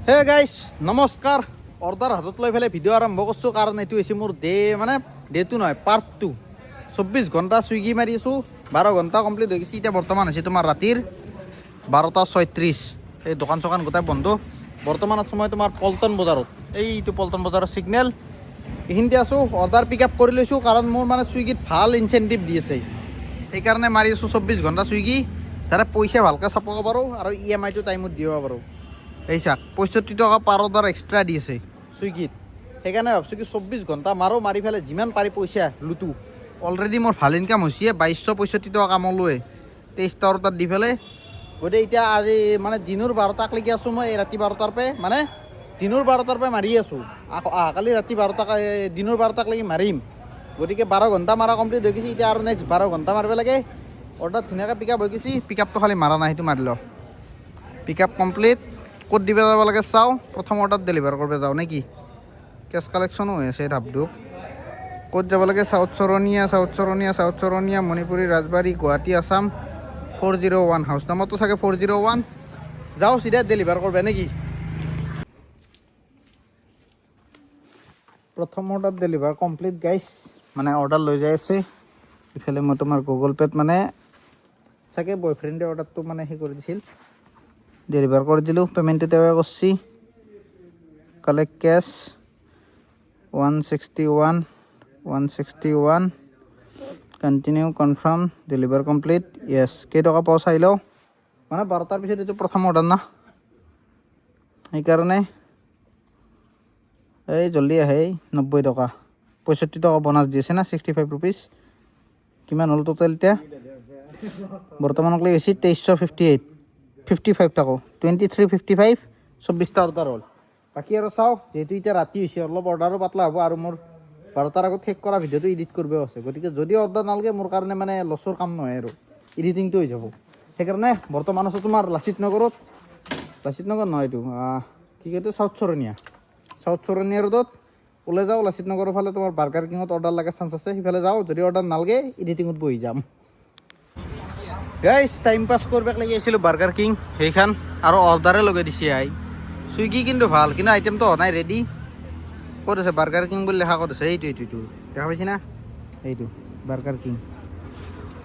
হে গাইছ নমস্কাৰ। অৰ্ডাৰ হাতত লৈ পেলাই ভিডিঅ' আৰম্ভ কৰিছোঁ কাৰণ এইটো হৈছে মোৰ ডেটো নহয় পাৰ্ট 2। 24 ঘণ্টা চুইগি মাৰি আছোঁ, 12 ঘণ্টা কমপ্লিট হৈ গৈছে। এতিয়া বৰ্তমান হৈছে তোমাৰ ৰাতিৰ 12:36। এই দোকান চোকান গোটাই বন্ধ। বৰ্তমান আছোঁ মই তোমাৰ পল্টন বজাৰত, এইটো পল্টন বজাৰৰ ছিগনেল এইখিনিতে আছোঁ। অৰ্ডাৰ পিক আপ কৰি লৈছোঁ কাৰণ মোৰ মানে চুইগিত ভাল ইনচেণ্টিভ দি আছে, সেইকাৰণে মাৰি আছোঁ 24 ঘণ্টা চুইগি, যাতে পইচা ভালকৈ চাপক পাৰোঁ আৰু EMI-টো টাইমত দিব পাৰোঁ। এই চাক 65 টকা পাৰ অৰ্ডাৰ এক্সট্ৰা দি আছে চুইগিত, সেইকাৰণে ভাবছোঁ কি 24 ঘণ্টা মাৰি পেলাই যিমান পাৰি পইচা লুটো। অলৰেডি মোৰ ভাল ইনকাম হৈছে, 2265 টকা কামলোৱে 23টা অৰ্ডাৰ দি পেলাই। গতিকে এতিয়া আজি মানে দিনৰ 12টাক লাগি আছোঁ মই, ৰাতি 12টাৰ পৰা মানে দিনৰ 12টাৰ পৰা মাৰি আছোঁ। কালি ৰাতি 12টাক দিনৰ 12টাক লাগি মাৰিম। গতিকে 12 ঘণ্টা মাৰা কমপ্লিট হৈ গৈছে। এতিয়া আৰু নেক্সট 12 ঘণ্টা মাৰিব লাগে। অৰ্ডাৰ ধুনীয়াকৈ পিক আপ হৈ গৈছে, পিক আপটো খালি মাৰা নাই, সেইটো মাৰি লওঁ। পিক আপ কমপ্লিট। ক'ত দিব যাব লাগে চাওঁ। প্ৰথম অৰ্ডাৰ ডেলিভাৰ কৰিব যাওঁ নেকি? কেছ কালেকশ্যনো হৈ আছে ধাপধুপ। ক'ত যাব লাগে? চাউথ চৰণীয়া মণিপুৰী ৰাজবাৰী গুৱাহাটী আছাম 401 হাউচ নাম্বাৰটো থাকে 401। যাওঁ চিধা ডেলিভাৰ কৰিব নেকি? প্ৰথম অৰ্ডাৰ ডেলিভাৰ কমপ্লিট গাইছ, মানে অৰ্ডাৰ লৈ যাই আছে। ইফালে মই তোমাৰ গুগল পে'ত মানে চাগে বয়ফ্ৰেণ্ডে অৰ্ডাৰটো মানে সেই কৰি দিছিল, ডেলিভাৰ কৰি দিলোঁ। পে'মেণ্টটো তেওঁৱে কৰিছে। Collect cash 161 continue confirm deliver complete yes. কেইটকা পাওঁ চাই লওঁ, মানে 12টাৰ পিছত এইটো প্ৰথম অৰ্ডাৰ না, সেইকাৰণে এই জল্দি আহে। 90 টকা 65 টকা বনাছ দি আছে না, 65 ৰুপিজ। কিমান হ'ল টোটেল এতিয়া? বৰ্তমানক লৈ গৈছে 2358 টকা 2355। 24টা অৰ্ডাৰ হ'ল। বাকী আৰু চাওঁ, যিহেতু এতিয়া ৰাতি হৈছে অলপ অৰ্ডাৰো পাতলা হ'ব আৰু মোৰ 12টাৰ আগত শেষ কৰা ভিডিঅ'টো এডিট কৰিবও আছে। গতিকে যদি অৰ্ডাৰ নালাগে মোৰ কাৰণে মানে লছৰ কাম নহয় আৰু এডিটিংটো হৈ যাব। সেইকাৰণে বৰ্তমান আছোঁ তোমাৰ লাচিত নগৰ নহয়, এইটো কি কয় চাউথ চৰণীয়া ৰোডত ওলাই যাওঁ। লাচিত নগৰৰ ফালে তোমাৰ বাৰ্গাৰ কিঙত অৰ্ডাৰ লাগে চান্স আছে, সিফালে যাওঁ। যদি অৰ্ডাৰ নালাগে এডিটিঙত বহি যাম। গাইছ টাইম পাছ কৰিব লাগি আহিছিলোঁ বাৰ্গাৰ কিং সেইখন, আৰু অৰ্ডাৰে লগাই দিছে চুইগি। কিন্তু ভাল, কিন্তু আইটেমটো হোৱা নাই ৰেডি। ক'ত আছে বাৰ্গাৰ কিং বুলি লেখা? ক'ত আছে? এইটো দেখা পাইছে না, এইটো বাৰ্গাৰ কিং।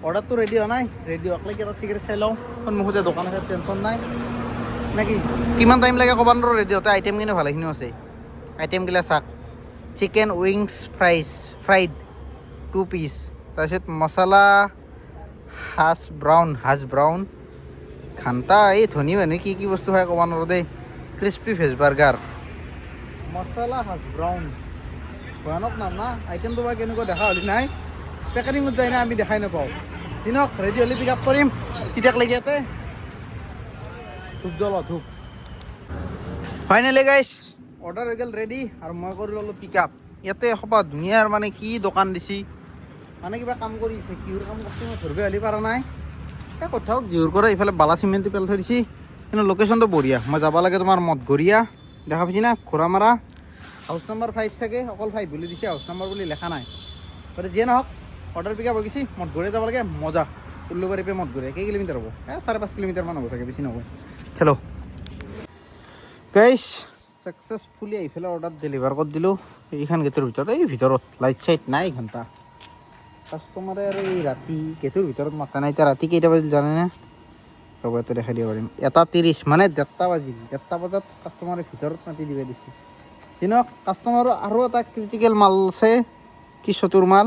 অৰ্ডাৰটো ৰেডি হোৱা নাই, ৰেডি হোৱাক লাগি এটা চিগাৰেট খাই লওঁ। সন্মুখতে দোকান আছে, টেনশ্যন নাই নেকি? কিমান টাইম লাগে ক'ব নোৱাৰোঁ ৰেডি হওঁতে। আইটেম কিন্তু ভালেখিনিও আছে। আইটেমগিলা চাক, চিকেন উইংছ ফ্ৰাইড 2 পিচ, তাৰপিছত মছলা হাজ ব্ৰাউন ঘাণ্টা। এই ধনী মানুহে কি কি বস্তু খাই ক'ব নোৱাৰোঁ দেই। ক্ৰিস্পি ভেজ বাৰ্গাৰ, মছলা হাজ ব্ৰাউন, ভয়ানক নাম না। আইটেমটো বা কেনেকুৱা দেখা হ'লে নাই, পেকেটিঙত যায় না, আমি দেখাই নাপাওঁ। দিনক ৰেডি হ'লে পিক আপ কৰিম। কেতিয়াক লাগি ইয়াতে ধূপ ফাইনেলি গাইছ অৰ্ডাৰ হৈ গ'ল ৰেডি, আৰু মই কৰি ল'লোঁ পিক আপ। ইয়াতে এসোপা ধুনীয়াৰ মানে কি দোকান দিছি, মানে কিবা কাম কৰি আছে। কিহৰ কাম কৰিছে মই ধৰিব হ'লে পৰা নাই। এই কথাও যিহৰ কৰা এইফালে বালা চিমেণ্টটো পেলাই থৈ দিছি, কিন্তু লোকেশ্যনটো বঢ়িয়া। মই যাব লাগে তোমাৰ মঠঘৰীয়া, দেখা পাইছি না, ঘোঁৰামাৰা হাউচ নম্বৰ 5 চাগে, অকল 5 বুলি দিছে, হাউচ নম্বৰ বুলি লেখা নাই। গতিকে যিয়ে নহওক অৰ্ডাৰ পিক আপ হৈ গৈছে। মঠঘৰীয়া যাব লাগে, মজা। উল্লুবাৰী পৰা মঠঘৰীয়া কেই কিলোমিটাৰ হ'ব? 4.5 কিলোমিটাৰমান হ'ব চাগে, বেছি নহয়। চলো গাইছ ছাকচেছফুলি এইফালে অৰ্ডাৰ ডেলিভাৰ কৰি দিলোঁ। এইখন গেটৰ ভিতৰত, এই ভিতৰত লাইট চাইট নাই ঘণ্টা। কাষ্টমাৰে আৰু এই ৰাতি গেটৰ ভিতৰত মাতা নাই। এতিয়া ৰাতি কেইটা বাজিল জানেনে? ৰ'ব ইয়াতে দেখাই দিব পাৰিম। 1:30 মানে 1:30 বাজিল। 1:00 বজাত কাষ্টমাৰে ভিতৰত মাতি দিব দিছে। দিনক কাষ্টমাৰৰ আৰু এটা ক্ৰিটিকেল মাল আছে, কি চতুৰ মাল।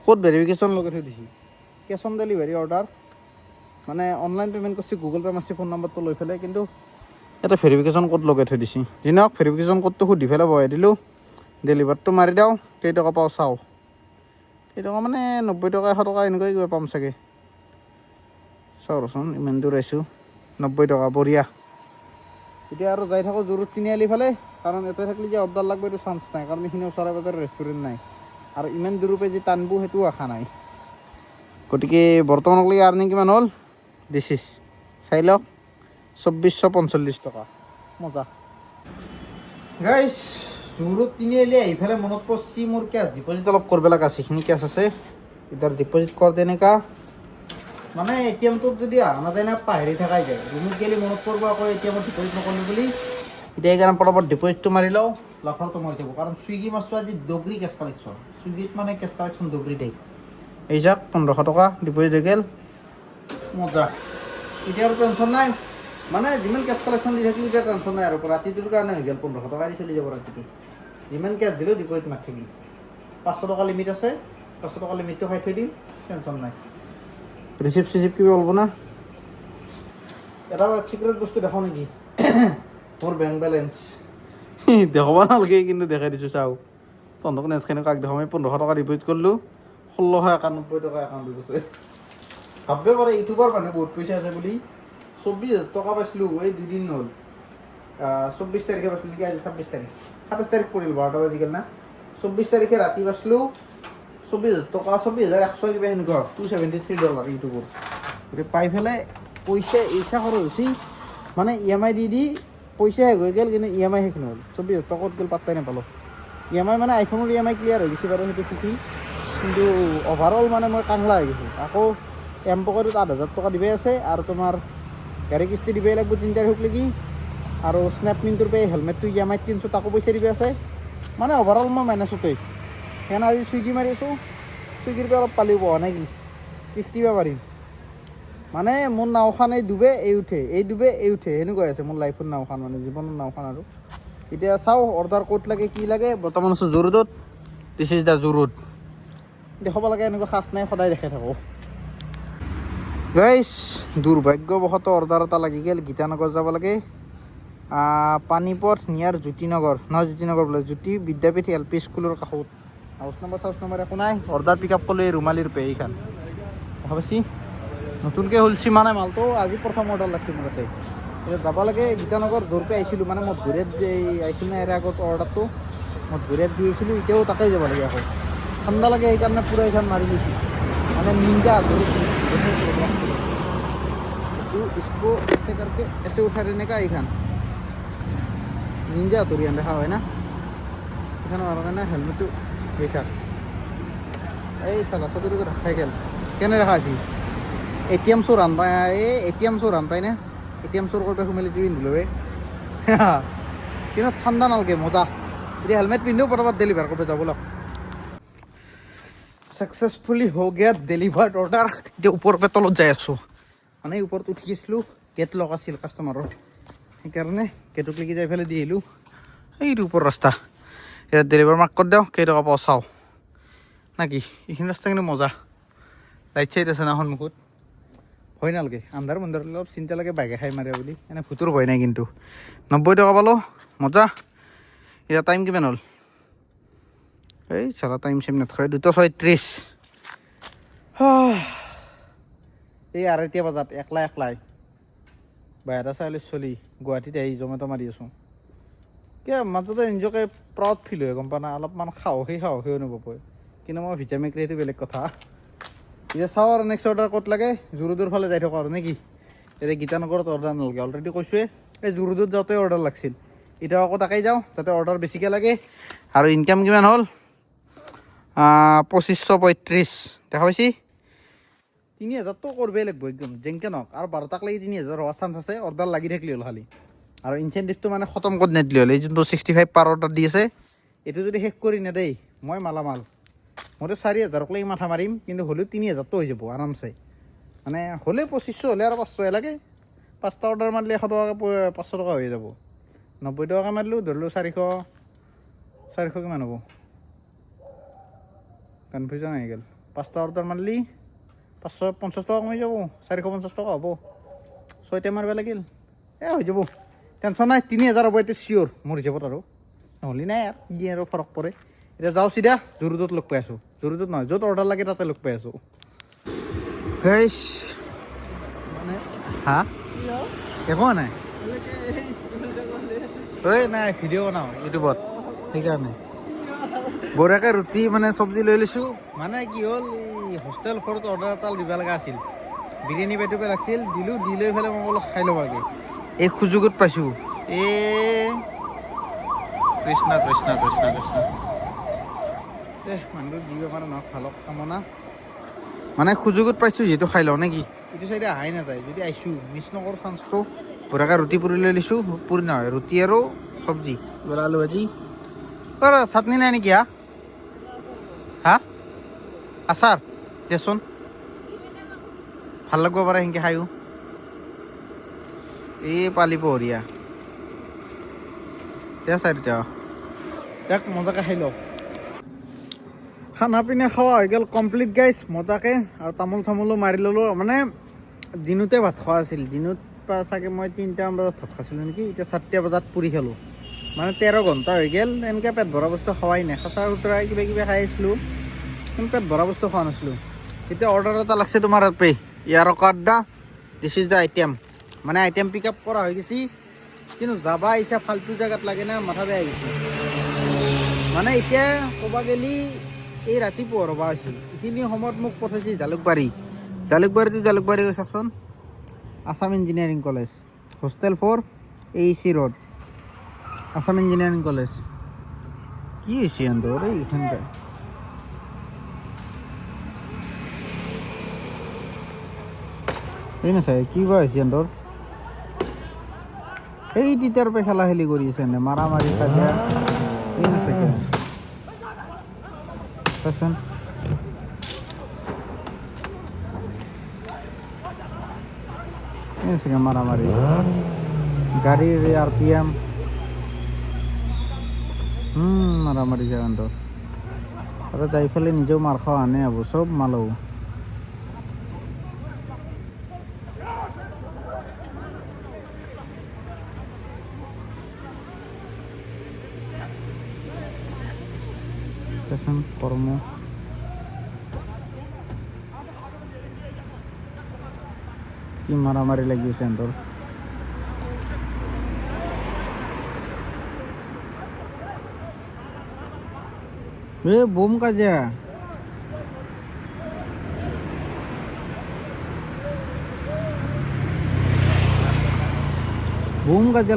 ক'ত ভেৰিফিকেশ্যন লগাই থৈ দিছে। কেছ অন ডেলিভাৰী অৰ্ডাৰ, মানে অনলাইন পে'মেণ্ট কৰিছে, গুগল পে' মাৰছে ফোন নম্বৰটো লৈ পেলাই, কিন্তু ইয়াতে ভেৰিফিকেশ্যন ক'ড লগাই থৈ দিছে। দিনক ভেৰিফিকেশ্যন ক'ডটো সুধি পেলাই বহাই দিলোঁ। ডেলিভাৰটো মাৰি দিওঁ, কেইটকা পাওঁ চাওঁ। কেইটকা মানে 90 টকা 100 টকা এনেকুৱাই কিবা পাম চাগে। চাওঁ ৰচোন, ইমান দূৰ আহিছোঁ, 90 টকা বঢ়িয়া। এতিয়া আৰু যাই থাকোঁ জোৰত তিনিআলি ফালে, কাৰণ ইয়াতে থাকিলে যে অৰ্ডাৰ লাগব এইটো চান্স নাই, কাৰণ এইখিনি ওচৰে পাজৰে ৰেষ্টুৰেণ্ট নাই, আৰু ইমান দূৰৰ পৰা যে টানবো সেইটোও আশা নাই। গতিকে বৰ্তমানলৈকে আৰ্নিং কিমান হ'ল চাই লওক, 2445 টকা, মজা। গাইছ জোৰত তিনিআলি আহি পেলাই মনত পৰিছে মোৰ কেছ ডিপজিট অলপ কৰিব লগা আছে। সেইখিনি কেছ আছে, এতিয়া ডিপজিট কৰ তেনেকুৱা। মানে ATM টোত যদি অহা নাযায় না, পাহৰি থাকাই যায়। ৰুমত গ'লে মনত পৰিব আকৌ ATM ডিপজিট নকৰিলোঁ বুলি। এতিয়া এইকাৰণে পটাপট ডিপজিটটো মাৰি লওঁ, লাফাৰটো মাৰি থাকোঁ। কাৰণ চুইগি মাছটো আজি দগৰি কেছ কালেকশ্যন, চুইগিত মানে কেছ কালেকশ্যন দগৰি টাইপ। এই যাক 1500 টকা ডিপজিট হৈ গ'ল, মজা। এতিয়া আৰু টেনশ্যন নাই, মানে যিমান কেছ কালেকশ্যন দি থাকিলোঁ এতিয়া টেনশ্যন নাই আৰু ৰাতিটোৰ কাৰণে হৈ গ'ল 1500 টকা দি চলি যাব ৰাতিটো। যিমান কেছ দিলোঁ ডিপজিট মাৰি থাকিম। 500 টকা লিমিট আছে, 500 টকা লিমিটটো খাই থৈ দিম, টেনশ্যন নাই। ৰিচিপ্ট চিচিপ্ট কিবা ওলাব না। এটা চিক্ৰেট বস্তু দেখাওঁ নেকি? মোৰ বেংক বেলেঞ্চ দেখাব নালাগে কিন্তু দেখাই দিছোঁ, চাওঁ। তহঁতক নেক্সটখিনি কাক দেখাম? 1500 টকা ডিপজিট কৰিলোঁ, 1691 টকা একাউণ্টত আছে। ভাবিব পাৰে ইউটিউবৰ মানুহে বহুত পইচা আছে বুলি। 24,000 টকা পাইছিলোঁ এই 2 দিন হ'ল। 24 তাৰিখে পাইছিলোঁ নেকি, আজি 26 তাৰিখ, 27 তাৰিখ পৰিল, 12টা বাজি গ'ল না। 24 তাৰিখে ৰাতি পাইছিলোঁ 24,000 টকা, 24,100 কিবা সেনেকুৱা, $273 ইউটিউবৰ। গতিকে পাই পেলাই পইচা ইচ্ছা খৰচ হৈছে, মানে EMI দি পইচা শেষ হৈ গ'ল, কিন্তু EMI শেষ নহ'ল। 24,000 টকা ক'ত গ'ল পাত্তাই নাপালোঁ। EMI মানে আইফোনৰ EMI ক্লিয়াৰ হৈ গৈছে বাৰু, সেইটো সুখী। কিন্তু অভাৰঅল মানে মই কাংলা হৈ গৈছোঁ। আকৌ এমপকেটত 8,000 টকা দিবই আছে, আৰু তোমাৰ গাড়ী কিস্তি দিবই লাগিব 3 তাৰিখ লৈকে, আৰু স্নেপমিনটোৰ পৰা হেলমেটটো EMI 300 তাকো পইচা দিবই আছে। মানে অভাৰঅল মই মাইনাছতেই। সেইকাৰণে আজি চুইগি মাৰি আছোঁ, চুইগিৰ পৰা অলপ পালিও পোৱা নাই কি কিস্তি বা পাৰিম। মানে মোৰ নাওখন এই ডুবে এই উঠে, এই ডুবে এই উঠে, সেনেকুৱা আছে মোৰ লাইফৰ নাওখন, মানে জীৱনৰ নাওখন। আৰু এতিয়া চাওঁ অৰ্ডাৰ ক'ত লাগে কি লাগে। বৰ্তমান আছোঁ জু-ৰোডত, দিছ ইজ দ্য জু-ৰোড। দেখাব লাগে এনেকুৱা সাজ নাই, সদায় দেখাই থাকোঁ। গাইছ দুৰ্ভাগ্যবশতঃ অৰ্ডাৰ এটা লাগি গ'ল, গীতানগৰ যাব লাগে। পানীপথ নিয়াৰ জ্যোতিনগৰ, নহয় জ্যোতিনগৰ বোলে, জ্যোতি বিদ্যাপীঠ LP স্কুলৰ কাষত। হাউচ নম্বৰ একো নাই। অৰ্ডাৰ পিক আপ কৰিলোঁ এই ৰুমালীৰ পে এইখন, দেখা পাইছি। নতুনকৈ খুলিছি মানে মালটো, আজি প্ৰথম অৰ্ডাৰ লাগিছে মোৰ তাতে। এতিয়া যাব লাগে গীতানগৰ, য'ৰপে আহিছিলোঁ মানে মঠঘৰীয়াত যে আহিছিল না ইয়াৰ আগত অৰ্ডাৰটো, মঠঘৰীয়াত দি আহিছিলোঁ, এতিয়াও তাতেই যাব লাগে। আকৌ ঠাণ্ডা লাগে সেইকাৰণে পূৰা এইখন মাৰি লৈছোঁ, মানে নিঞ্জা ধৰিছোঁ। इसको ऐसे करके ऐसे उठा देने का এইখান নিঞ্জা হাতুড়ি দেখা হয় না, এখানে আমার কারণে হেলমেটটো বেচার এই চালা চকুটো রাখাই গেল কেনে রাখা আছি। ATM চোর আন পাই, এই ATM চোর আন পাই না, ATM চোর করতে সোমালি তুই পিন্ধিলো কিন্তু ঠাণ্ডা নালগে, মজা। এতিয়া হেলমেট পিন্ধিও পটাপট ডেলিভাৰ কৰিব যাব লগ। সাকসেসফুলি হৈ গেয়া ডেলিভাৰ্ড অৰ্ডাৰ। এতিয়া ওপৰৰ পৰা তলত যাই আছোঁ, মানে ওপৰত উঠি গৈছিলোঁ, গেট লক আছিল কাষ্টমাৰৰ, সেইকাৰণে গেটত লেগি যাই পেলাই দি আহিলোঁ। এইটো ওপৰ ৰাস্তা, এতিয়া ডেলিভাৰ মাৰ্ক কৰি দিওঁ, কেইটকা পাওঁ চাওঁ নাকি। এইখিনি ৰাস্তা কিন্তু মজা, ৰাইট চাইড আছে না সন্মুখত, ভয় নালাগে। আন্ধাৰ বন্ধাৰ অলপ চিন্তা লাগে বাইকে খাই মাৰে বুলি, এনে ভূতৰ ভয় নাই কিন্তু। 90 টকা পালোঁ, মজা। এতিয়া টাইম কিমান হ'ল? এই চালা টাইম চেম নাথাকে, 2:36। এই 2:30 বজাত একলাই বাহিৰা চাইলে চলি গুৱাহাটীত আহি জমেট' মাৰি আছোঁ। কিয় মাজতে নিজকে প্ৰাউড ফিল হয়, গম পা না, অলপমান সাহসী অনুভৱ হয়। কিন্তু মই ভিটামিন সেইটো বেলেগ কথা। এতিয়া চাওঁ আৰু নেক্সট অৰ্ডাৰ ক'ত লাগে, জু-ৰোডৰ ফালে যাই থাকোঁ আৰু নেকি। এতিয়া গীতানগৰত অৰ্ডাৰ নালাগে, অলৰেডি কৈছোঁৱে। এই জু-ৰোডত যাওঁতে অৰ্ডাৰ লাগিছিল, এতিয়া আকৌ তাকেই যাওঁ যাতে অৰ্ডাৰ বেছিকৈ লাগে। আৰু ইনকাম কিমান হ'ল? 2535 দেখা পাইছি। 3,000টো কৰিবই লাগিব একদম যেনকে নহওক, আৰু 12টাক লাগি 3,000 হোৱাৰ চান্স আছে। অৰ্ডাৰ লাগি থাকিলে হ'ল খালি, আৰু ইনচেণ্টিভটো মানে খতম কৰি নিদিলে হ'ল। এই যোনটো 65 পাৰ অৰ্ডাৰ দি আছে, এইটো যদি শেষ কৰি নেদেই মই মালামাল। মইতো 4,000ক লাগি মাথা মাৰিম, কিন্তু হ'লেও 3,000টো হৈ যাব আৰামছে। মানে হ'লে 2500 হ'লে আৰু 500 লাগে। 5টা অৰ্ডাৰ মাৰিলে 100 টকাকৈ 500 টকা হৈ যাব। 90 টকাকৈ মাৰিলোঁ, ধৰিলোঁ 400 কিমান হ'ব, কনফিউজন আহি গ'ল। 5টা অৰ্ডাৰ মাৰিলি 550 টকা কমি যাব, 450 টকা হ'ব। 6টা মাৰিব লাগিল, হৈ যাব, টেনশ্যন নাই। 3,000 হ'ব এইটো চিয়'ৰ মোৰ হিচাপত, আৰু নহ'লে নাই আৰু কি আৰু ফৰক পৰে। এতিয়া যাওঁ চিধা জু-ৰোডত লগ পাই আছোঁ, জু-ৰোডত নহয় য'ত অৰ্ডাৰ লাগে তাতে লগ পাই আছোঁ। গাইছ মানে একো নাই, নাই ভিডিঅ' বনাওঁ ইউটিউবত, সেইকাৰণে বঢ়িয়াকৈ ৰুটি মানে চব্জি লৈ লৈছোঁ। মানে কি হ'ল, এই হোষ্টেল ঘৰত অৰ্ডাৰ এটা দিব লগা আছিল, বিৰিয়ানী পাইটোকে লাগিছিল, দিলোঁ। দি লৈ পেলাই মই অলপ খাই ল'ব লাগে, এই সুযোগত পাইছোঁ। কৃষ্ণ কৃষ্ণ কৃষ্ণ কৃষ্ণ মানুহটো যি বেমাৰ নহওক ভালক কামনা, মানে সুযোগত পাইছোঁ যিহেতু খাই লওঁ নে কি। এইটো চাইডে অহাই নাযায়, যদি আহিছোঁ মিছ নকৰোঁ চান্সটো। বঢ়িয়াকৈ ৰুটি পুৰি লৈ লৈছোঁ, পুৰি নহয় ৰুটি আৰু চব্জি এবাৰ আলু ভাজি তোৰ চাটনি নাই নেকি হা আচাৰ দেচোন ভাল লাগব পাৰে সেনেকৈ খায়ো এই পালি বঢ়িয়া দে চাৰিটা এক মজাকৈ খাই লওক খানা পিনা খোৱা হৈ গ'ল কমপ্লিট গাইছ মজাকৈ আৰু তামোল চামোলো মাৰি ল'লোঁ মানে দিনতে ভাত খোৱা আছিল দিনত চাগে মই 3টামান বজাত ভাত খাইছিলোঁ নেকি এতিয়া 4টা বজাত পুৰি খালোঁ মানে 13 ঘণ্টা হৈ গ'ল এনেকৈ পেট ভৰা বস্তু খোৱাই নাই খাচা খুচৰা কিবা কিবি খাই আছিলোঁ কিন্তু পেট ভৰা বস্তু খোৱা নাছিলোঁ এতিয়া অৰ্ডাৰ এটা লাগছে তোমাৰ পে ইয়াৰ কাৰ্ডা দিছ ইজ দ্য আইটেম মানে আইটেম পিক আপ কৰা হৈ গৈছে কিন্তু যাবা আহিছে ফাল্টু জেগাত লাগে না মাথা বেয়া গৈছে মানে এতিয়া ক'ব গ'লে এই ৰাতি পোহৰ হ'বা হৈছিল এইখিনি সময়ত মোক পঠাইছে জালুকবাৰী চাওকচোন Assam engineering college hostel 4 AEC road Assam engineering college কি হৈছে সিহঁতৰ এইখানটা এই নাচাই কি বা হৈছে সিহঁতৰ এই তেতিয়াৰ পৰা খেলা খেলি কৰি আছে নে মাৰা মাৰি কাজিয়া এই নাচাই চাচোন এই নাচাই মাৰা মাৰি গাড়ীৰ RPM মাৰা মাৰি সিহঁতৰ আৰু যাই পেলাই নিজেও মাৰ খাৱা আনে হ'ব চব মালও কৰ্ম কি মাৰামাৰি লাগিছে সিহঁতৰ বোম কাজিয়া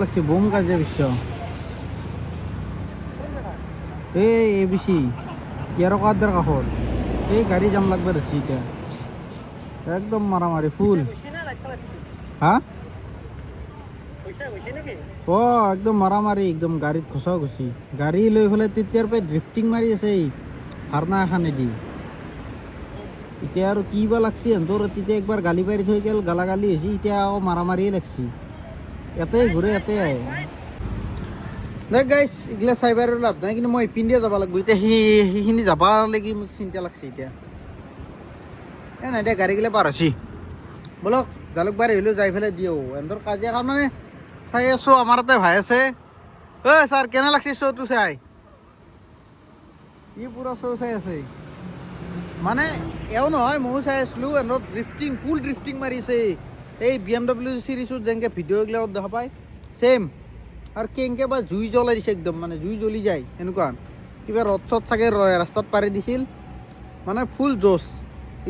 লাগছে বোম কাজিয়া বিশ্ব এই ABC ইয়াৰ কাৰ্ডৰ কাষত এই গাড়ী জাম লাগবে ধৰিছে এতিয়া একদম মাৰামাৰি ফুল হা একদম মাৰামাৰি একদম গাড়ীত ঘচা ঘুচি গাড়ী লৈ পেলাই তেতিয়াৰ পৰা ড্ৰিফটিং মাৰি আছে ভাৰনা এখানেদি এতিয়া আৰু কি বা লাগছে সিহঁতৰ তেতিয়া একবাৰ গালি পাৰি থৈ গ'ল গালাগালি হৈছে এতিয়া আকৌ মাৰামাৰিয়ে লাগছি ইয়াতে ঘূৰে ইয়াতে আহে দেখ গাইছ এইগিলা চাইবাৰ লাভ নাই কিন্তু মই ইপিন দিয়ে যাব লাগিব এতিয়া সেইখিনি যাব লাগি মোক চিন্তা লাগছে এতিয়া নাই দে গাড়ীগিলা পাৰ হৈছি বলক জালুকবাৰী হ'লেও যাই পেলাই দিওঁ এহঁতৰ কাজিয়া কাৰণ মানে চাই আছোঁ আমাৰ তাতে ভাই আছে ছাৰ কেনে লাগছে শ্ব'টো চাই ই পুৰা শ্ব' চাই আছে মানে এও নহয় ময়ো চাই আছিলোঁ এহঁতৰ ফুল ড্ৰিফটিং মাৰিছে এই BMW চিৰিজত যেনেকৈ ভিডিঅ'গিলাকত দেখা পায় ছেইম আৰু কেনেকৈ বা জুই জ্বলাই দিছে একদম মানে জুই জ্বলি যায় এনেকুৱা কিবা ৰদ চদ চাগে ৰাস্তাত পাৰি দিছিল মানে ফুল জোচ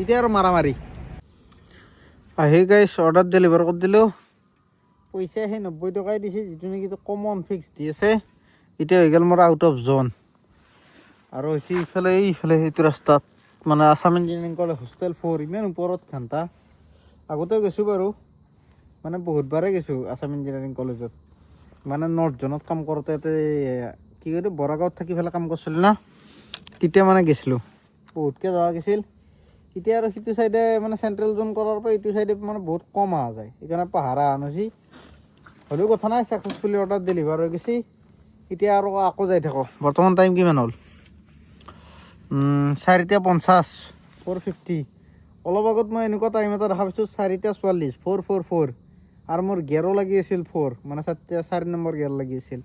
এতিয়া আৰু মাৰামাৰি আহি গাইছ অৰ্ডাৰ ডেলিভাৰ কৰি দিলোঁ পইচা সেই 90 টকাই দিছে যিটো নেকি কমন ফিক্স দি আছে এতিয়া হৈ গ'ল মোৰ আউট অফ জ'ন আৰু হৈছে এইফালে সেইটো ৰাস্তাত মানে আসাম ইঞ্জিনিয়াৰিং কলেজ হোষ্টেল 4 ইমান ওপৰত ঘণ্টা আগতে গৈছোঁ বাৰু মানে বহুতবাৰে গৈছোঁ আসাম ইঞ্জিনিয়াৰিং কলেজত মানে নৰ্থ জ'নত কাম কৰোঁতে ইয়াতে কি কয় বৰাগাঁৱত থাকি পেলাই কাম কৰিছিলোঁ না তেতিয়া মানে গৈছিলোঁ বহুতকৈ যোৱা গৈছিল এতিয়া আৰু সিটো চাইডে মানে চেণ্ট্ৰেল জ'ন কৰাৰ পৰা এইটো চাইডে মানে বহুত কম অহা যায় সেইকাৰণে পাহাৰ অহা নহৈছি হ'লেও কথা নাই ছাকচেছফুলি অৰ্ডাৰ ডেলিভাৰ হৈ গৈছে এতিয়া আৰু আকৌ যাই থাকোঁ বৰ্তমান টাইম কিমান হ'ল 4:50 4:50 অলপ আগত মই এনেকুৱা টাইম এটা দেখা পাইছোঁ 4:44 4:44 আৰু মোৰ গেৰো লাগি আছিল 4 মানে 4 নম্বৰ গেৰ লাগি আছিল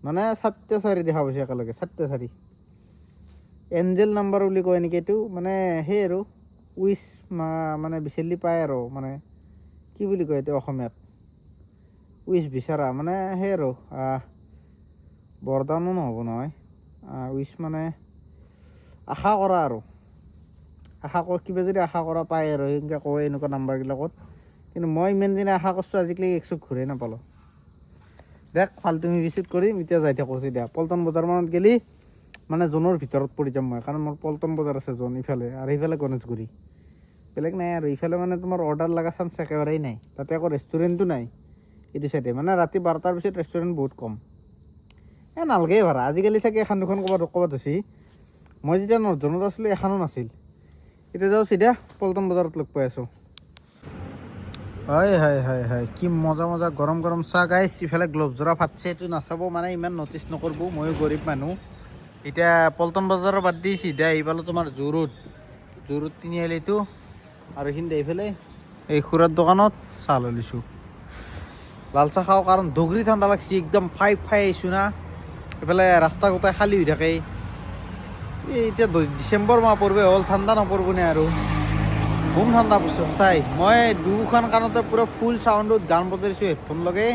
মানে 4:04 দেখা পাইছোঁ একেলগে 4:04 এঞ্জেল নাম্বাৰ বুলি কয় নেকি এইটো মানে সেই আৰু উইচ মানে বিচাৰি পায় আৰু মানে কি বুলি কয় এইটো অসমীয়াত উইচ বিচাৰা মানে সেই আৰু বৰদানো নহ'ব নহয় উইচ মানে আশা কৰা আৰু কিবা যদি আশা কৰা পায় আৰু সেনেকৈ কয় এনেকুৱা নাম্বাৰবিলাকত কিন্তু মই ইমান দিনে আশা কৰিছোঁ আজিকালি একচুক ঘূৰাই নাপালোঁ দেখ ফাল্টুমি ভিজিট কৰিম এতিয়া যাই থাকোঁ দিয়া পল্টন বজাৰমানত গেলি মানে জোনৰ ভিতৰত পৰি যাম মই কাৰণ মোৰ পল্টন বজাৰ আছে জোন ইফালে আৰু সিফালে গণেশগুৰি বেলেগ নাই আৰু ইফালে মানে তোমাৰ অৰ্ডাৰ লগা চান্স একেবাৰেই নাই তাতে আকৌ ৰেষ্টুৰেণ্টো নাই এইটো চাইডে মানে ৰাতি 12টাৰ পিছত ৰেষ্টুৰেণ্ট বহুত কম নালাগে ভাড়া আজিকালি চাগে এখন দুখন ক'ৰবাত হৈছে মই যেতিয়া নৰ্থজনত আছিলোঁ এখনো নাছিল এতিয়া যাওঁ চিধা পল্টন বজাৰত লগ পাই আছোঁ হয় হয় হয় হয় কি মজা মজা গৰম গৰম চাহ গাইছ ইফালে গ্ল'ভ জোৰা ফাটছে এইটো নাচাব মানে ইমান নটিচ নকৰিব ময়ো গৰীব মানুহ এতিয়া পল্টন বজাৰৰ বাদ দি চিধা আহি পালোঁ তোমাৰ জোৰুত তিনিআলিটো আৰু এইখিনি এইফালে এই খুৰাৰ দোকানত চাহ লৈ লৈছোঁ লাল চাহ খাওঁ কাৰণ ধগৰি ঠাণ্ডা লাগছি একদম ফাই আহিছোঁ না এইফালে ৰাস্তা গোটেই খালী হৈ থাকে এতিয়া ডিচেম্বৰ মাহ পৰিব হ'ল ঠাণ্ডা নপৰিব নে আৰু বম ঠাণ্ডা পৰিছে সঁচাই মই দুখন কাণতে পূৰা ফুল চাউণ্ডত গান বজাইছোঁ হেডফোন লগাই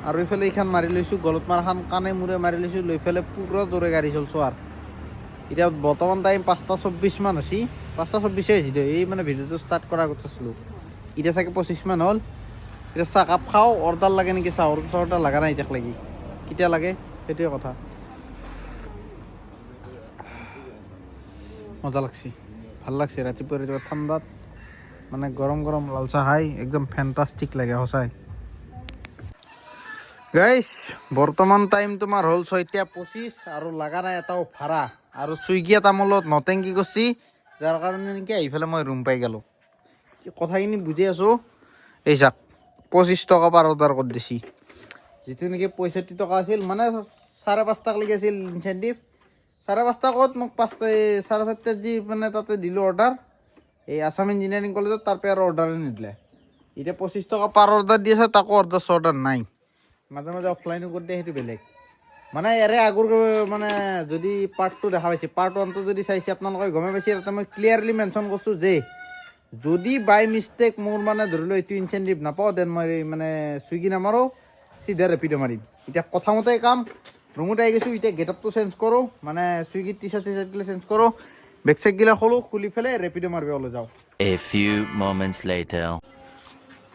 আৰু এইফালে এইখন মাৰি লৈছোঁ গলত মাৰখান কাণে মূৰে মাৰি লৈছোঁ লৈ পেলাই পূৰা জোৰে গাড়ী চলিছোঁ আৰু এতিয়া বৰ্তমান টাইম 5:24 মান হৈছে 5:24 হৈছে এই মানে ভিডিঅ'টো ষ্টাৰ্ট কৰাৰ আগত আছিলোঁ এতিয়া চাগে 25 মান হ'ল এতিয়া চাহ কাপ খাওঁ অৰ্ডাৰ লাগে নেকি চাহ অৰ্ডাৰ লগা নাই এতিয়াক লাগি কেতিয়া লাগে সেইটোৱে কথা মজা লাগছে ভাল লাগছে ৰাতিপুৱা ঠাণ্ডাত মানে গৰম গৰম লাল চাহ খাই একদম ফেণ্টাষ্টিক লাগে সঁচাই গাইছ বৰ্তমান টাইম তোমাৰ হ'ল 6:25 আৰু লগা নাই এটাও ভাড়া আৰু চুইগি তামোলত নটেংকি কৰিছি যাৰ কাৰণে নেকি আহি পেলাই মই ৰুম পাই গ'লোঁ কথাখিনি বুজি আছোঁ এই চাক 25 টকা পাৰ অৰ্ডাৰ কৰি দিছি যিটো নেকি 65 টকা আছিল মানে 5:30 টাকলৈকে আছিল ইনচেণ্টিভ 5:30 টাকত মোক 4:30 যি মানে তাতে দিলোঁ অৰ্ডাৰ এই আছাম ইঞ্জিনিয়াৰিং কলেজত তাৰপৰা আৰু অৰ্ডাৰে নিদিলে এতিয়া 25 টকা পাৰ অৰ্ডাৰ দি আছে তাকো অৰ্ডাৰ নাই মাজে মাজে অফলাইনো কৰি দিয়ে সেইটো বেলেগ মানে ইয়াৰে আগৰ মানে যদি পাৰ্টটো দেখা পাইছে পাৰ্ট 1টো যদি চাইছে আপোনালোকে গমে পাইছে তাতে মই ক্লিয়াৰলি মেনশ্যন কৰিছোঁ যে যদি বাই মিষ্টেক মোৰ মানে ধৰি লওঁ এইটো ইনচেণ্টিভ নাপাওঁ দেন মই মানে চুইগি নামাৰোঁ চিধা ৰেপিডো মাৰিম এতিয়া কথামতে কাম ৰুমত আহি গৈছোঁ এতিয়া গেটআপটো চেঞ্জ কৰোঁ মানে চুইগিৰ টি চাৰ্ট গিলা চেঞ্জ কৰোঁ বেগ চেকগিলা খোলোঁ খুলি পেলাই ৰেপিডো মাৰিব ওলাই যাওঁ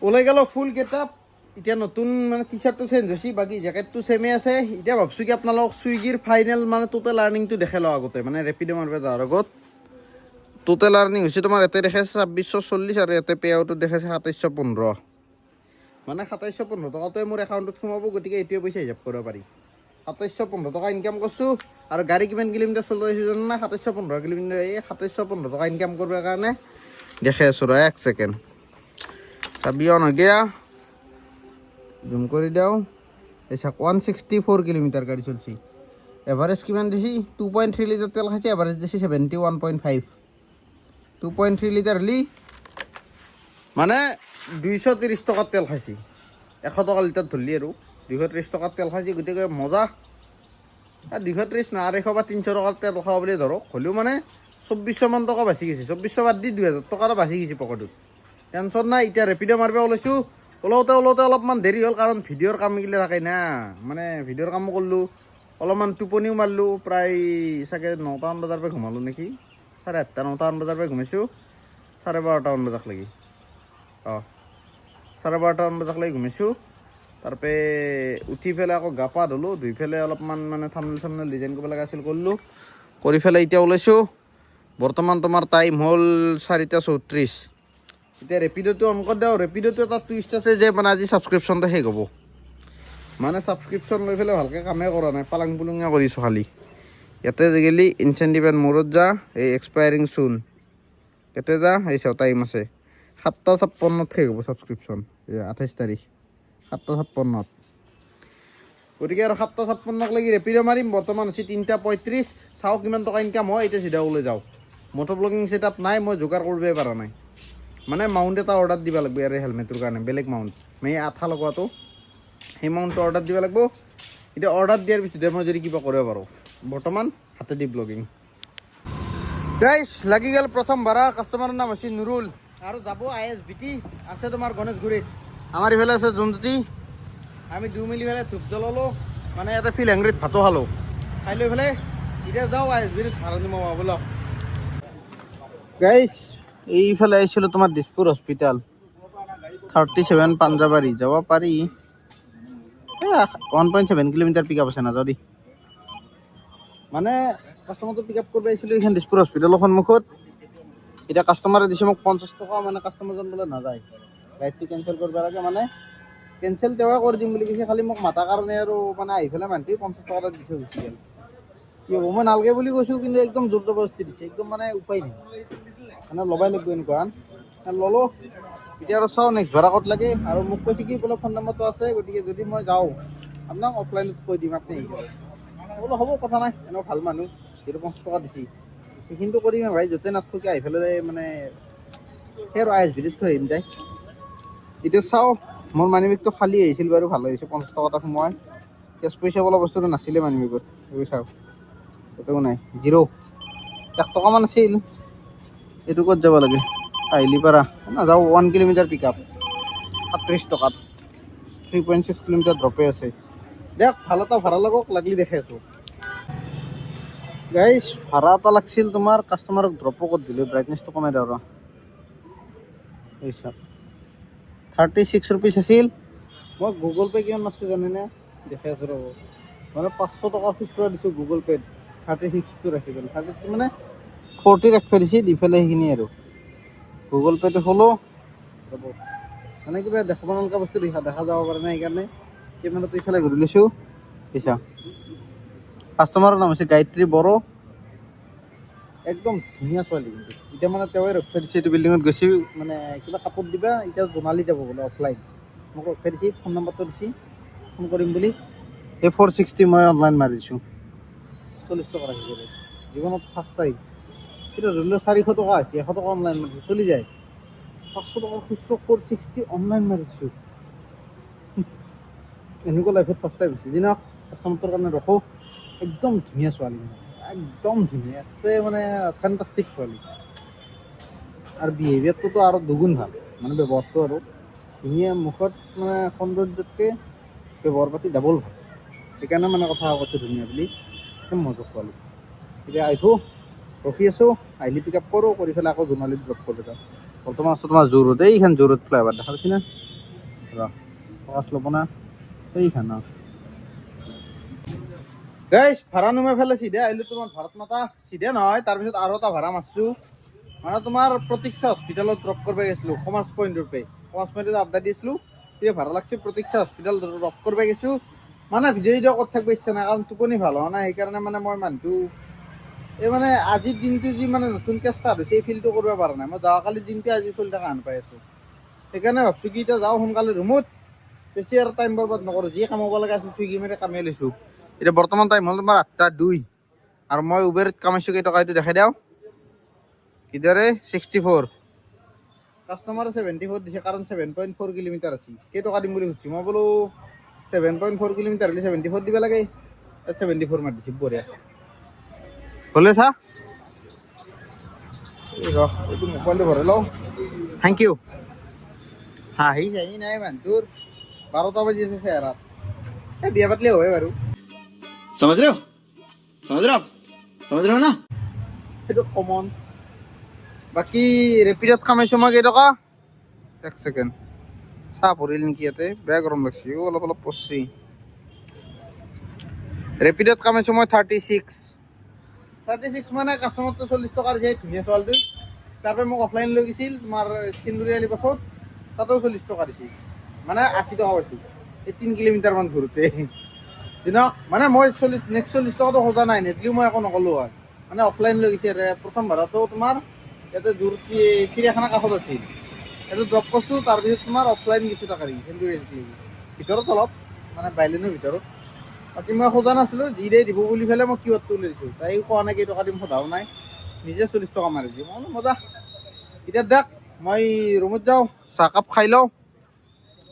ওলাই গ'লোঁ ফুল গেটআপ এতিয়া নতুন মানে টি চাৰ্টটো চেঞ্জ হৈছে বাকী জেকেটটো ছেমেই আছে এতিয়া ভাবছোঁ কি আপোনালোকক চুইগিৰ ফাইনেল মানে টোটেল আৰ্নিংটো দেখাই লওঁ আগতে মানে ৰেপিডো মাৰিব যোৱাৰ আগত টোটেল আৰ্নিং হৈছে তোমাৰ ইয়াতে দেখাইছে 2640 আৰু ইয়াতে পে আউটত দেখাইছে 2715 মানে 2715 টকাটোৱে মোৰ একাউণ্টত সোমাব গতিকে এইটোৱে পইচা হিচাপ কৰিব পাৰি 2715 টকা ইনকাম কৰিছোঁ আৰু গাড়ী কিমান কিলোমিটাৰ চলাই আছোঁ জানো না 2715 কিলোমিটাৰ এই 2715 টকা ইনকাম কৰিবৰ কাৰণে দেখাই আছোঁ ৰ 1 ছেকেণ্ড চাবি অন হৈ গেয়া জুম কৰি দিওঁ এই চাক 164 কিলোমিটাৰ গাড়ী চলিছে এভাৰেজ কিমান দিছি 2.3 লিটাৰ তেল খাইছে এভাৰেজ দিছি 71.5 2.3 লিটাৰ হ'লি মানে 230 টকাৰ তেল খাইছে 100 টকা লিটাৰ ধৰলি আৰু 230 টকাৰ তেল খাইছে গতিকে মজা 230 না 200 বা 300 টকাৰ তেল খাব বুলি ধৰক হ'লেও মানে 2400 মান টকা বাচি গৈছে 2400 বাদ দি 2000 টকা বাচি গৈছে পকেটত টেনশ্যন নাই এতিয়া ৰেপিডো মাৰিব ওলাইছোঁ ওলাওঁতে অলপমান দেৰি হ'ল কাৰণ ভিডিঅ'ৰ কামগিলা থাকে না মানে ভিডিঅ'ৰ কামো কৰিলোঁ অলপমান টোপনিও মাৰিলোঁ প্ৰায় চাগে 9টামান বজাৰ পৰা ঘুমালোঁ নেকি 8:30 9টামান বজাৰ পৰা ঘুমাইছোঁ 12:30মান বজাক লাগি 12:30মান বজাক লাগি ঘুমাইছোঁ তাৰপৰা উঠি পেলাই আকৌ গা পা ধুলোঁ ধুই পেলাই অলপমান মানে থাম্বনেল ডিজাইন কৰিব লগা আছিল কৰিলোঁ কৰি পেলাই এতিয়া ওলাইছোঁ বৰ্তমান তোমাৰ টাইম হ'ল 4:34 এতিয়া ৰেপিডোটো অন কৰি দিওঁ ৰেপিডোটো এটা টুইষ্ট আছে যে মানে আজি ছাবস্ক্ৰিপশ্যনটো শেষ হ'ব মানে ছাবস্ক্ৰিপশ্যন লৈ পেলাই ভালকৈ কামেই কৰা নাই পালাং পুলুঙা কৰিছোঁ খালি ইয়াতে গেলি ইনচেণ্টিভ এণ্ড মূৰত যা এই এক্সপায়াৰিং চুন ইয়াতে যা এই চাওঁ টাইম আছে 7:56 শেষ হ'ব ছাবস্ক্ৰিপশ্যন 28 তাৰিখ 7:56 গতিকে আৰু 7:56 লাগি ৰেপিডো মাৰিম বৰ্তমান হৈছে 3:35 চাওঁ কিমান টকা ইনকাম হয় এতিয়া চিধা ওলাই যাওঁ মটো ব্লগিং ছেটআপ নাই মই যোগাৰ কৰিবই পৰা নাই মানে মাউণ্ট এটা অৰ্ডাৰ দিব লাগিব ইয়াৰে হেলমেটটোৰ কাৰণে বেলেগ মাউণ্ট মানে আঠা লগোৱাটো সেই মাউণ্টটো অৰ্ডাৰ দিব লাগিব এতিয়া অৰ্ডাৰ দিয়াৰ পিছতে মই যদি কিবা কৰিব পাৰোঁ বৰ্তমান হাতেদি ব্লগিং গাইছ লাগি গ'ল প্ৰথম ভাড়া কাষ্টমাৰৰ নাম হৈছে নুৰুল আৰু যাব ISBT আছে তোমাৰ গণেশগুৰিত আমাৰ ইফালে আছে জোনজ্যোতি আমি দুই মিলি পেলাই ধূপ জ্বলালোঁ মানে ইয়াতে ফিলহেংৰিত ভাতো খালোঁ খাই লৈ পেলাই এতিয়া যাওঁ ISBTত ভাড়া নিব ব'লক গাইছ এইফালে আহিছিলোঁ তোমাৰ দিছপুৰ হস্পিটেল 37 পাঞ্জাবাৰী যাব পাৰি 1.7 কিলোমিটাৰ পিক আপ আছে নাযাওঁ দেই মানে কাষ্টমাৰটো পিক আপ কৰিব আহিছিলোঁ এইখন দিছপুৰ হস্পিটেলৰ সন্মুখত এতিয়া কাষ্টমাৰে দিছে মোক 50 টকা মানে কাষ্টমাৰজন বোলে নাযায় ৰাইডটো কেঞ্চেল কৰিব লাগে মানে কেঞ্চেল তেওঁৱে কৰি দিম বুলি কৈছে, খালি মোক মাতাৰ কাৰণে আৰু মানে আহি পেলাই মানুহটোৱে 50 টকা এটা দি থৈ গুচি গ'ল। কি হ'ব, মই নালগে বুলি কৈছোঁ, কিন্তু একদম জোৰ জবৰদস্তি দিছে, একদম মানে উপায় নাই, মানে ল'বাই লাগিব এনেকুৱা ল'লোঁ। এতিয়া আৰু চাওঁ নেক্সট ভাড়া ক'ত লাগে, আৰু মোক কৈছে কি বোলে ফোন নম্বৰটো আছে, গতিকে যদি মই যাওঁ আপোনাক অফলাইনত কৈ দিম, আপুনি আহি যাব। বোলো হ'ব, কথা নাই, এনেও ভাল মানুহ, যিহেতু 50 টকা দিছে সেইখিনিতো কৰিমে ভাই, য'তে নাথকে আহি পেলাই মানে সেই আৰু ISBDত থৈ আহিম যায়। এতিয়া চাওঁ, মোৰ মানি বেগটো খালী আহিছিল বাৰু, ভাল হৈছে, 50 টকা এটা সোমাই, কেছ পইচা বোলা বস্তুটো নাছিলে মানি বেগত, চাওঁ এটাও নাই, 0 1 টকামান আছিল। এইটো ক'ত যাব লাগে, আহিলিপাৰা নাযাওঁ, 1 কিলোমিটাৰ পিক আপ 37 টকাত, 3.6 কিলোমিটাৰ ড্ৰপে আছে। দিয়ক, ভাল এটা ভাড়া লাগক, লাগলি দেখাই আছোঁ গাইজ। ভাড়া এটা লাগিছিল তোমাৰ, কাষ্টমাৰক ড্ৰপো কৰি দিলোঁ, ব্ৰাইটনেছটো কমাই দিওঁ আৰু 36 ৰুপিজ আছিল। মই গুগল পে' কিমান মাৰছোঁ জানেনে, দেখাই আছোঁ ৰ'ব, মানে 500 টকা খুচুৰা দিছোঁ গুগল পে'ত, 36টো ৰাখি পেলাই, 36 মানে 40 ৰাখিব দিছে, দি পেলাই সেইখিনি আৰু গুগল পে'টো খোলোঁ ৰ'ব, মানে কিবা দেখাব নলগা বস্তু দেখা যাব পাৰে নাই, সেইকাৰণে কেমেৰাটো ইফালে ঘূৰি লৈছোঁ। পইচা কাষ্টমাৰৰ নাম হৈছে গায়ত্ৰী বড়ো, একদম ধুনীয়া ছোৱালী, কিন্তু এতিয়া মানে তেওঁৱে ৰখিব দিছে, এইটো বিল্ডিঙত গৈছে মানে কিবা কাপোৰ দিবা, এতিয়া জোনালী যাব বোলে অফলাইন, মোক ৰখিব দিছে, ফোন নম্বৰটো দিছে, ফোন কৰিম বুলি। এই 460 মই অনলাইন মাৰিছোঁ, 40 টকা ৰাখিছিলোঁ, জীৱনত ফাৰ্ষ্ট টাইম। এতিয়া ধৰি লওক 400 টকা হৈছে, 100 টকা অনলাইন মাৰিছোঁ, চলি যায়। 500 টকা খুচুৰা 460 অনলাইন মাৰিছোঁ, এনেকুৱা লাইফত ফাৰ্ষ্ট টাইম হৈছে। যিনক কাষ্টমাৰটোৰ কাৰণে ৰখোঁ, একদম ধুনীয়া ছোৱালী, একদম ধুনীয়া, একে মানে ফেণ্টাষ্টিক ছোৱালী, আৰু বিহেভিয়াৰটোতো আৰু দুগুণ ভাল, মানে ব্যৱহাৰটো আৰু ধুনীয়া, মুখত মানে সৌন্দৰ্যতকৈ ব্যৱহাৰ পাতি ডাবল ভাল, সেইকাৰণে মানে কথা কৈছোঁ ধুনীয়া বুলি, একদম মজা ছোৱালী। এতিয়া আহিব, ৰখি আছোঁ, আহিলে পিক আপ কৰোঁ, কৰি পেলাই আকৌ জোনালীত ড্ৰপ কৰি যাওঁ। বৰ্তমান আছোঁ তোমাৰ জোৰত, এইখন জোৰত ফ্লাইঅভাৰ দেখা পাইছি না, ফকাচ ল'ব না, এইখন গাইজ। ভাড়া নুমাই ফেলে চিধা আহিলোঁ তোমাৰ ভাৰত মাতা, চিধা নহয়, তাৰপিছত আৰু এটা ভাড়া মাৰছোঁ, মানে তোমাৰ প্ৰতীক্ষা হস্পিটেলত ড্ৰপ কৰিব গৈছিলোঁ, কমাৰ্চ পইণ্টৰ পৰা, কমাৰ্চ পইণ্টত আড্ডা দিছিলোঁ, তেতিয়া ভাড়া লাগছে, প্ৰতীক্ষা হস্পিটেল ড্ৰপ কৰিব গৈছোঁ। মানে ভিডিঅ' কৰি থাকিব ইচ্ছা নাই, কাৰণ টোপনি ভাল হোৱা নাই, সেইকাৰণে মানে মই মানুহটো এই মানে আজিৰ দিনটো যি মানে নতুনকৈ ষ্টাৰ্ট হৈছে, এই ফিলটো কৰিব পৰা নাই। মই যোৱাকালিৰ দিনটো আজি চলি থকা হেন পাই আছোঁ, সেইকাৰণে ভাবছোঁ কি এতিয়া যাওঁ সোনকালে ৰুমত, বেছি আৰু টাইম বৰবাদ নকৰোঁ, যি কাম হ'ব লগা আছিল চুইগি মাৰি কামেই লৈছোঁ। এতিয়া বৰ্তমান টাইম হ'ল তোমাৰ 8:02, আৰু মই উবেৰত কামাইছোঁ কেইটকা এইটো দেখাই দিওঁ, কিদৰে 64, কাষ্টমাৰে 74 দিছে, কাৰণ 7.4 কিলোমিটাৰ আছিল, কেইটকা দিম বুলি সুধিছোঁ, মই বোলো 7.4 কিলোমিটাৰ হ'লে 74 দিব লাগে, তাত 74 মাৰি দিছে, বঢ়িয়া হ'লে চা। ৰহ, এইটো মোবাইলটো ভৰাই লওঁ, থেংক ইউ। হাঁহি চাহি নাই মানুহটোৰ, 12টা বাজি আছে চেহেৰাত, এই বিয়া পাতিলে হয় বাৰু, समझ रहे हो समझ रहे हो आप समझ रहे हो ना। সেইটো কমন। বাকী ৰেপিডত কামাইছোঁ মই কেইটকা, 1 ছেকেণ্ড, চাহ পৰিল নেকি ইয়াতে, বেয়া গৰম লাগছে, অলপ অলপ পৰছি। ৰেপিডত কামাইছোঁ মই 36 মানে কাষ্টমাৰটো 40 টকাৰ যে ধুনীয়া ছোৱালীটো, তাৰপৰা মোক অফলাইন লৈ গৈছিল তোমাৰ চিন্দুৰীয়ালি পথত, তাতেও 40 টকা দিছিল, মানে 80 টকা পাইছোঁ, এই 3 কিলোমিটাৰমান ঘূৰোতে। দিনক মানে মই নেক্সট 40 টকাটো খোজা নাই, নেটলিও মই একো নক'লোঁ হয়, মানে অফলাইন লৈ গৈছে। প্ৰথম ভাড়াটো তোমাৰ ইয়াতে দূৰ চিৰিয়াখানা কাষত আছিল, সেইটো ড্ৰপ কৰিছোঁ, তাৰপিছত তোমাৰ অফলাইন গৈছোঁ টাকাৰি চিন্দুৰীয়ালি, ভিতৰত অলপ মানে বাইলেনৰ ভিতৰত। বাকী মই খোজা নাছিলোঁ, যি দিয়ে দিব বুলি পেলাই মই কিউআৰটো লৈ দিছোঁ, তাই কোৱা নাই কেইটকা দিম, সোধাও নাই, নিজে 40 টকা মাৰি দিছোঁ, মই বোলো মজা। এতিয়া দেখ, মই ৰুমত যাওঁ, চাহকাপ খাই লওঁ,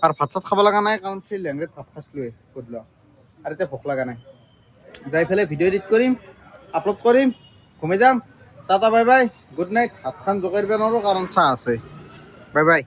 আৰু ভাত চাত খাব লগা নাই, কাৰণ ফিল্ড হেণ্ডেড ভাত খাইছিলোঁৱে গধূলা, আৰু এতিয়া ভোক লগা নাই। যাই পেলাই ভিডিঅ' এডিট কৰিম, আপলোড কৰিম, ঘুমাই যাম, tata bye bye, good night. ভাত খান জোকাৰিব নোৱাৰোঁ কাৰণ চাহ আছে, বাই বাই।